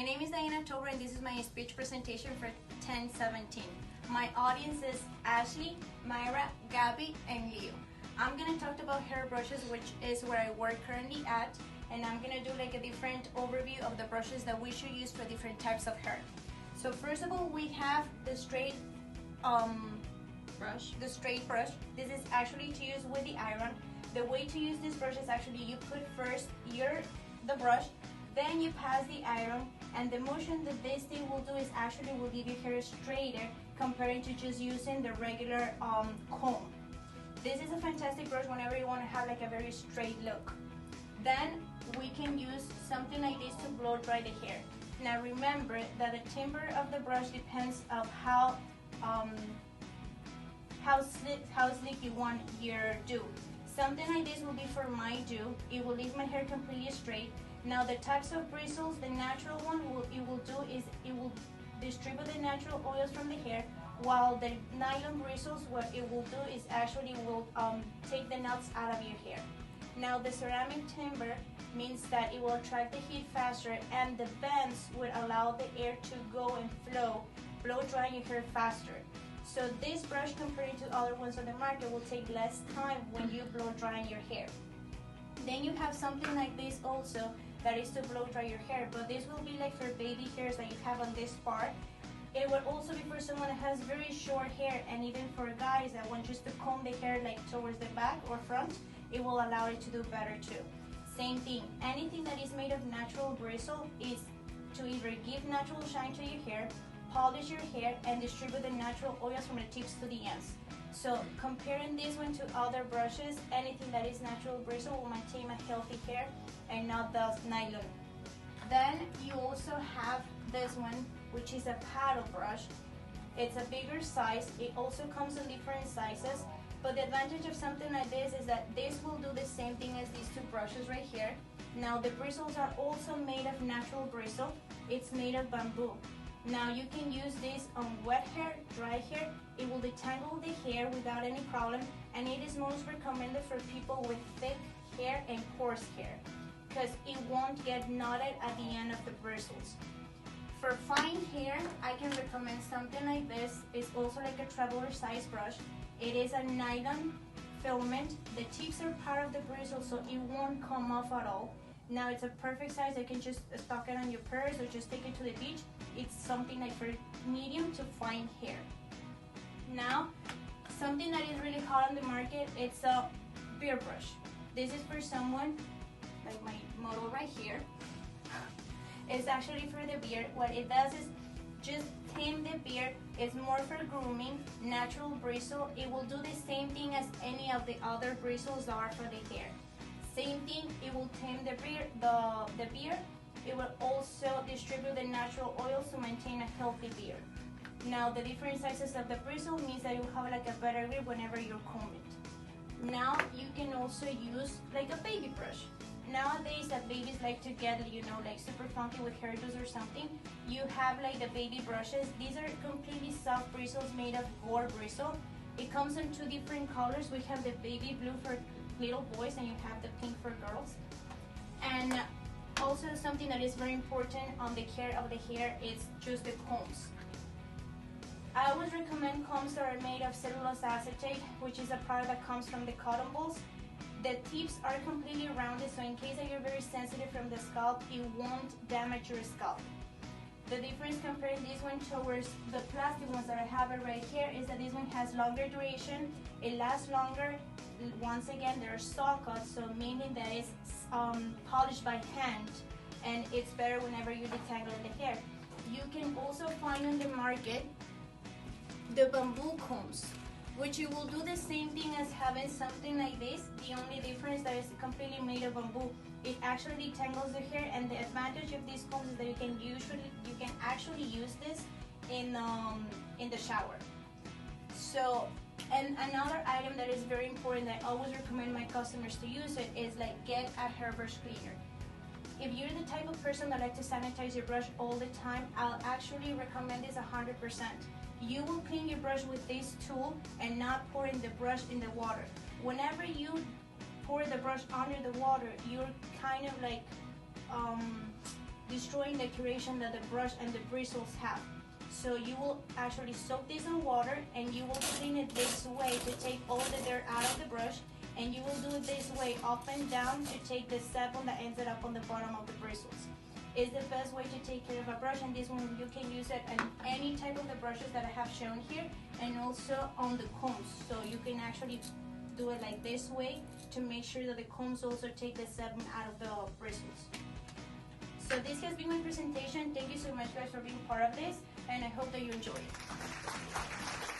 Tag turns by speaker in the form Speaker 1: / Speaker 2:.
Speaker 1: My name is Diana October and this is my speech presentation for 1017. My audience is Ashley, Myra, Gabby, and Leo. I'm going to talk about hair brushes, which is where I work currently at, and I'm going to do like a different overview of the brushes that we should use for different types of hair. So first of all, we have the straight brush. This is actually to use with the iron. The way to use this brush is actually you put first the brush, then you pass the iron, and the motion that this thing will do is actually will give your hair straighter compared to just using the regular comb. This is a fantastic brush whenever you want to have like a very straight look. Then we can use something like this to blow dry the hair. Now remember that the timbre of the brush depends on how slick you want your do. Something like this will be for my do. It will leave my hair completely straight. Now the types of bristles, the natural one, it will distribute the natural oils from the hair, while the nylon bristles, what it will do is actually will take the knots out of your hair. Now the ceramic timber means that it will attract the heat faster, and the bends would allow the air to go and flow, blow dry your hair faster. So this brush compared to other ones on the market will take less time when you blow dry your hair. Then you have something like this also that is to blow dry your hair, but this will be like for baby hairs that you have on this part. It will also be for someone that has very short hair, and even for guys that want just to comb the hair like towards the back or front, it will allow it to do better too. Same thing, anything that is made of natural bristle is to either give natural shine to your hair, polish your hair, and distribute the natural oils from the tips to the ends. So comparing this one to other brushes, anything that is natural bristle will maintain a healthy hair and not the nylon. Then you also have this one, which is a paddle brush. It's a bigger size. It also comes in different sizes, but the advantage of something like this is that this will do the same thing as these two brushes right here. Now the bristles are also made of natural bristle. It's made of bamboo. Now you can use this on wet hair, dry hair. It will detangle the hair without any problem, and it is most recommended for people with thick hair and coarse hair because it won't get knotted at the end of the bristles. For fine hair, I can recommend something like this. It's also like a traveler size brush. It is a nylon filament. The tips are part of the bristle, so it won't come off at all. Now it's a perfect size. You can just stock it on your purse or just take it to the beach. It's something like for medium to fine hair. Now, something that is really hot on the market, it's a beard brush. This is for someone like my model right here. It's actually for the beard. What it does is just tame the beard. It's more for grooming, natural bristle. It will do the same thing as any of the other bristles are for the hair. Same thing, it will tame the beard. It will also distribute the natural oils to maintain a healthy beard. Now the different sizes of the bristle means that you have like a better grip whenever you're combing. Now you can also use like a baby brush. Nowadays that babies like to get, like super funky with hairdos or something, you have like the baby brushes. These are completely soft bristles made of boar bristle. It comes in two different colors. We have the baby blue for little boys and you have the pink for girls. And also something that is very important on the care of the hair is just the combs. I always recommend combs that are made of cellulose acetate, which is a product that comes from the cotton balls. The tips are completely rounded, so in case that you're very sensitive from the scalp, it won't damage your scalp. The difference comparing this one towards the plastic ones that I have it right here is that this one has longer duration, it lasts longer. Once again, they're saw cut, so meaning that it's polished by hand, and it's better whenever you detangle the hair. You can also find on the market the bamboo combs, which you will do the same thing as having something like this. The only difference that it's completely made of bamboo. It actually detangles the hair, and the advantage of these combs is that you can actually use this in the shower. So, and another item that is very important that I always recommend my customers to use it is like get a hairbrush cleaner. If you're the type of person that like to sanitize your brush all the time, I'll actually recommend this 100%. You will clean your brush with this tool and not pouring the brush in the water. Whenever you pour the brush under the water, you're kind of like destroying the curation that the brush and the bristles have. So you will actually soak this in water and you will clean it this way to take all the dirt out of the brush, and you will do it this way up and down to take the sebum that ended up on the bottom of the bristles. It's the best way to take care of a brush, and this one you can use it on any type of the brushes that I have shown here, and also on the combs. So you can actually do it like this way to make sure that the combs also take the sebum out of the bristles. So this has been my presentation. Thank you so much guys for being part of this, and I hope that you enjoy it.